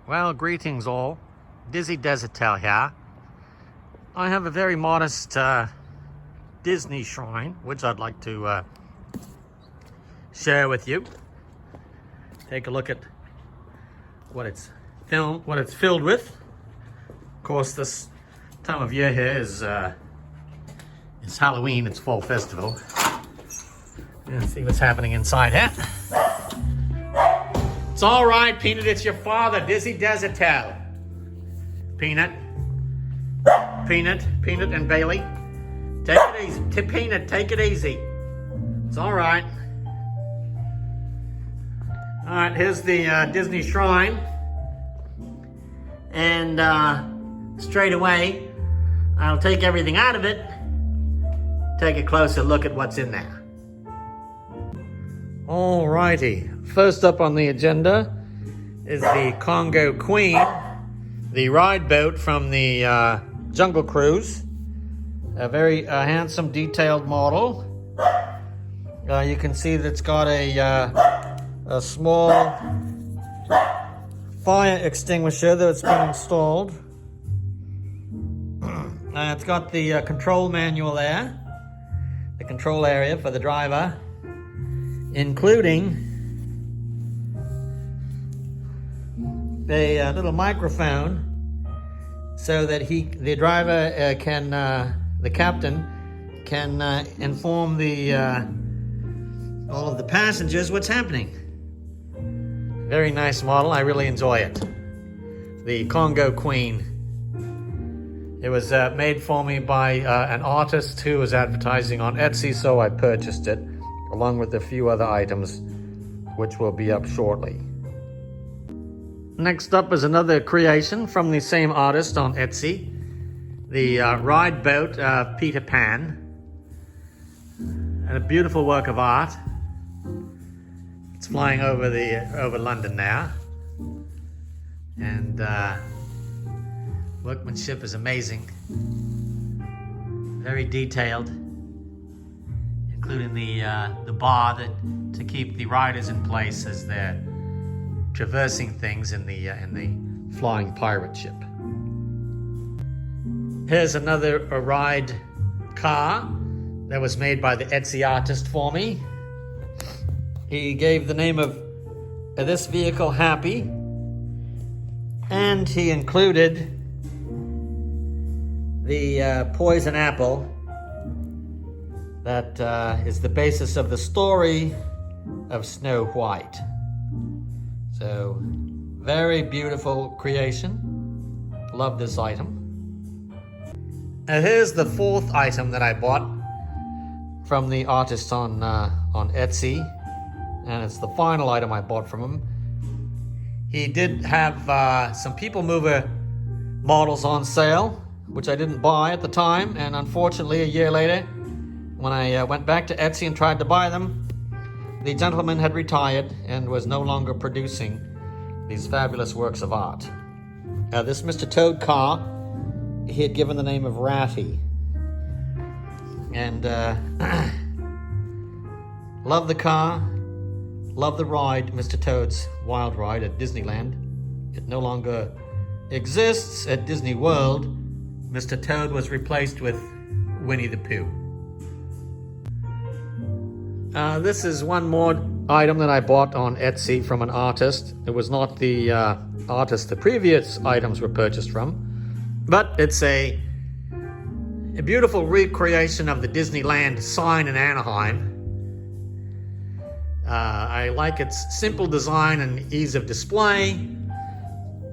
Well, greetings all. Dizzy Dezatell here. I have a very modest Disney shrine, which I'd like to share with you. Take a look at what it's filled with. Of course, this time of year here is it's Halloween, it's fall festival. Let's see what's happening inside here. It's all right, Peanut, it's your father, Dizzy Dezatell. Peanut, and Bailey. Take it easy. Peanut, take it easy. It's all right. All right, here's the Disney shrine. And straight away, I'll take everything out of it, take a closer look at what's in there. All righty. First up on the agenda is the Congo Queen, the ride boat from the Jungle Cruise. A very handsome, detailed model. You can see that it's got a small fire extinguisher that's been installed. It's got the control manual there, the control area for the driver, including a little microphone so that the driver the captain can inform all of the passengers what's happening. Very nice model, I really enjoy it. The Congo Queen. It was made for me by an artist who was advertising on Etsy, so I purchased it, along with a few other items, which will be up shortly. Next up is another creation from the same artist on Etsy, the ride boat Peter Pan, and a beautiful work of art. It's flying over London now, and workmanship is amazing, very detailed, including the bar to keep the riders in place as they're traversing things in the flying pirate ship. Here's another ride car that was made by the Etsy artist for me. He gave the name of this vehicle Happy, and he included the poison apple that is the basis of the story of Snow White. So, very beautiful creation. Love this item. And here's the fourth item that I bought from the artist on Etsy, and it's the final item I bought from him. He did have some People Mover models on sale, which I didn't buy at the time, and unfortunately a year later, when I went back to Etsy and tried to buy them, the gentleman had retired and was no longer producing these fabulous works of art. This Mr. Toad car, he had given the name of Ratty. And love the car, love the ride, Mr. Toad's Wild Ride at Disneyland. It no longer exists at Disney World. Mr. Toad was replaced with Winnie the Pooh. This is one more item that I bought on Etsy from an artist. It was not the artist the previous items were purchased from, but it's a beautiful recreation of the Disneyland sign in Anaheim. I like its simple design and ease of display.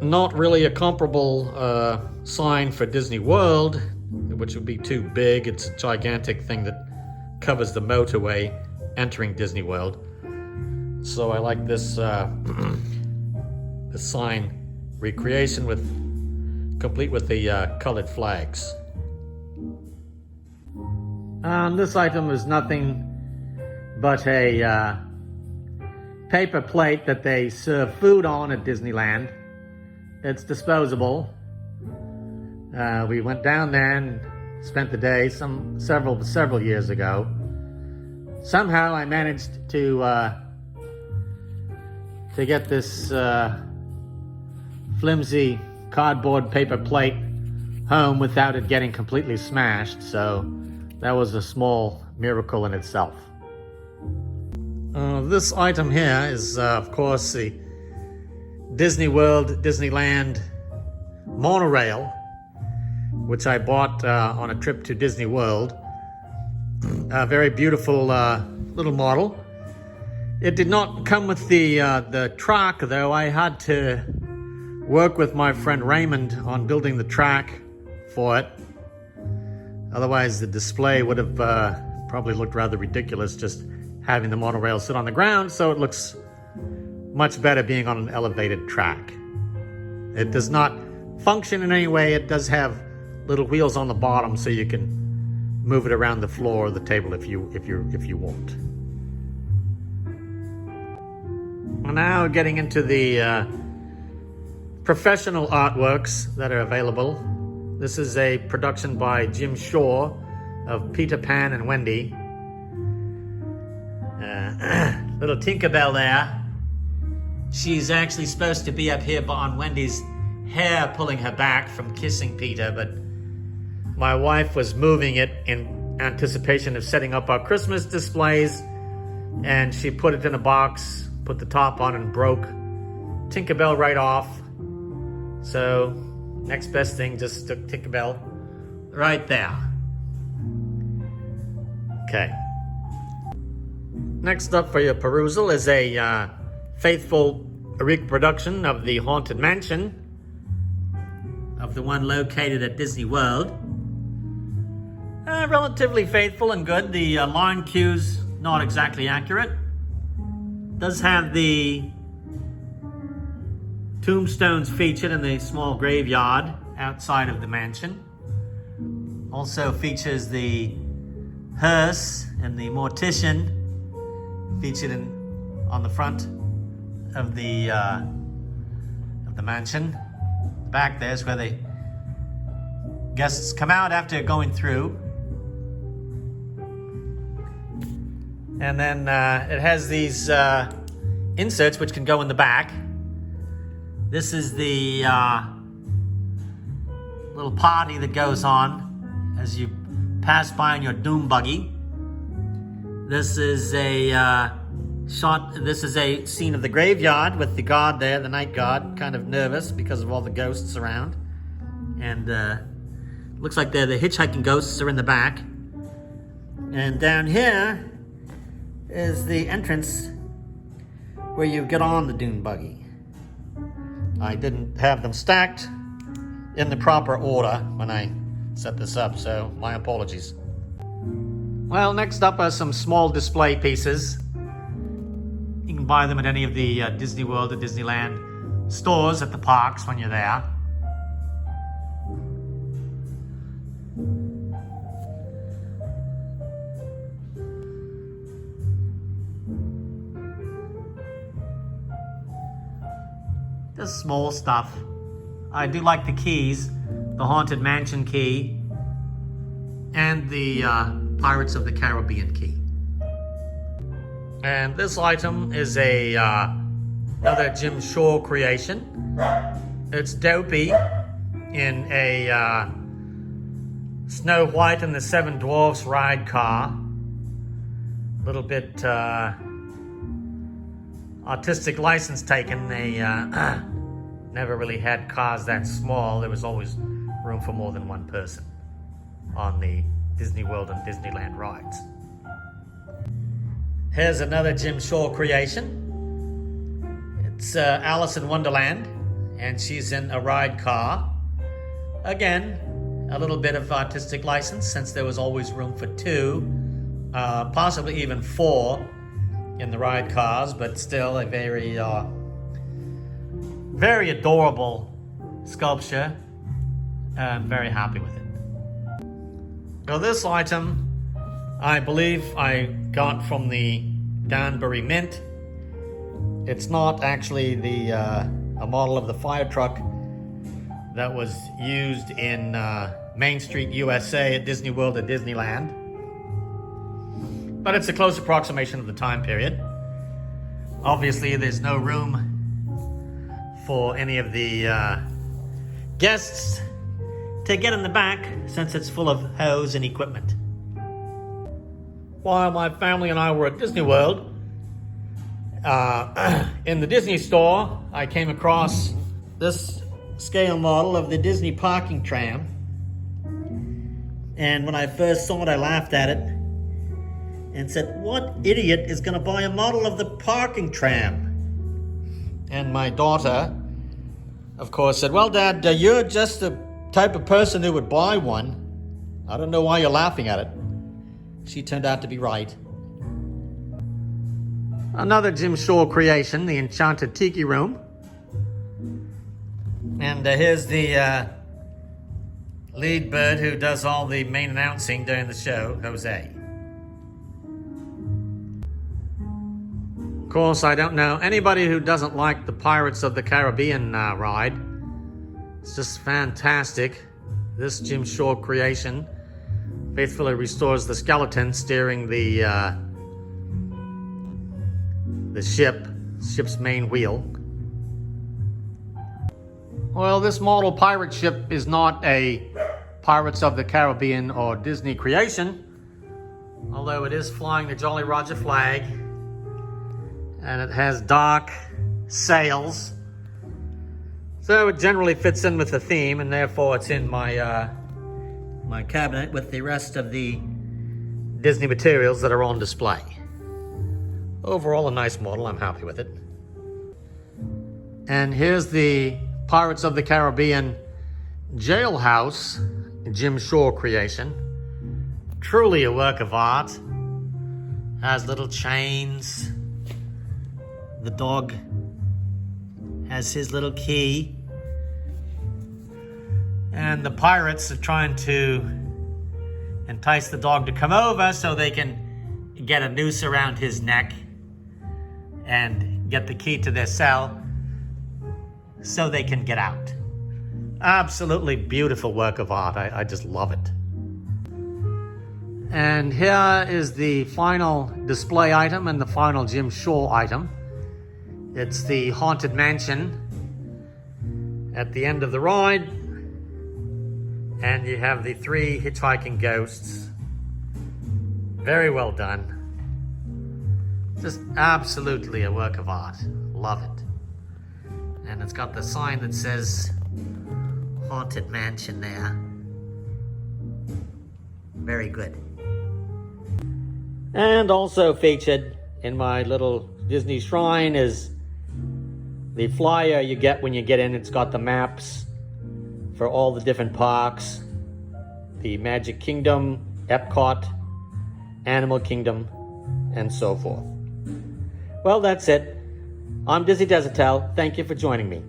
Not really a comparable sign for Disney World, which would be too big. It's a gigantic thing that covers the motorway entering Disney World. So I like this the sign recreation complete with the colored flags. This item is nothing but a paper plate that they serve food on at Disneyland. It's disposable. We went down there and spent the day several years ago. Somehow I managed to get this flimsy cardboard paper plate home without it getting completely smashed, so that was a small miracle in itself. This item here is, of course, the Disney World, Disneyland Monorail, which I bought on a trip to Disney World. A very beautiful little model. It did not come with the track, though. I had to work with my friend Raymond on building the track for it. Otherwise, the display would have probably looked rather ridiculous just having the monorail sit on the ground, so it looks much better being on an elevated track. It does not function in any way. It does have little wheels on the bottom so you can move it around the floor or the table if you want. And now getting into the professional artworks that are available. This is a production by Jim Shaw of Peter Pan and Wendy. Little Tinkerbell there. She's actually supposed to be up here on Wendy's hair pulling her back from kissing Peter, but my wife was moving it in anticipation of setting up our Christmas displays, and she put it in a box, put the top on, and broke Tinkerbell right off. So next best thing, just stuck Tinkerbell right there. Okay. Next up for your perusal is a faithful reproduction of the Haunted Mansion, of the one located at Disney World. Relatively faithful and good. The line cue's not exactly accurate. Does have the tombstones featured in the small graveyard outside of the mansion. Also features the hearse and the mortician featured on the front of the mansion. Back there's where the guests come out after going through. And then it has these inserts which can go in the back. This is the little party that goes on as you pass by in your doom buggy. This is a This is a scene of the graveyard with the guard there, the night guard, kind of nervous because of all the ghosts around. And looks like the hitchhiking ghosts are in the back. And down here is the entrance where you get on the dune buggy. I didn't have them stacked in the proper order when I set this up, so my apologies. Well, next up are some small display pieces. You can buy them at any of the Disney World or Disneyland stores at the parks when you're there. Just small stuff. I do like the keys, the Haunted Mansion key and the Pirates of the Caribbean key. And this item is another Jim Shaw creation. It's Dopey in a Snow White and the Seven Dwarfs ride car. A little bit artistic license taken. They never really had cars that small. There was always room for more than one person on the Disney World and Disneyland rides. Here's another Jim Shaw creation. It's Alice in Wonderland, and she's in a ride car. Again, a little bit of artistic license, since there was always room for two, possibly even four in the ride cars, but still a very, very adorable sculpture. I'm very happy with it. Now this item, I believe I got from the Danbury Mint. It's not actually a model of the fire truck that was used in Main Street, USA at Disney World at Disneyland. But it's a close approximation of the time period. Obviously, there's no room for any of the guests to get in the back, since it's full of hose and equipment. While my family and I were at Disney World, in the Disney store, I came across this scale model of the Disney parking tram. And when I first saw it, I laughed at it and said, what idiot is going to buy a model of the parking tram? And my daughter, of course, said, well, Dad, you're just the type of person who would buy one. I don't know why you're laughing at it. She turned out to be right. Another Jim Shore creation, the Enchanted Tiki Room. And here's the lead bird who does all the main announcing during the show, Jose. Of course, I don't know anybody who doesn't like the Pirates of the Caribbean ride. It's just fantastic. This Jim Shore creation faithfully restores the skeleton steering the ship's main wheel. Well, this model pirate ship is not a Pirates of the Caribbean or Disney creation, although it is flying the Jolly Roger flag, and it has dark sails, so it generally fits in with the theme, and therefore it's in my my cabinet with the rest of the Disney materials that are on display. Overall, a nice model. I'm happy with it. And here's the Pirates of the Caribbean jailhouse Jim Shore creation. Truly a work of art. Has little chains. The dog has his little key. And the pirates are trying to entice the dog to come over so they can get a noose around his neck and get the key to their cell so they can get out. Absolutely beautiful work of art. I just love it. And here is the final display item and the final Jim Shore item. It's the Haunted Mansion at the end of the ride. And you have the 3 hitchhiking ghosts. Very well done. Just absolutely a work of art. Love it. And it's got the sign that says Haunted Mansion there. Very good. And also featured in my little Disney shrine is the flyer you get when you get in. It's got the maps for all the different parks, the Magic Kingdom, Epcot, Animal Kingdom, and so forth. Well, that's it. I'm Dizzy Dezatell. Thank you for joining me.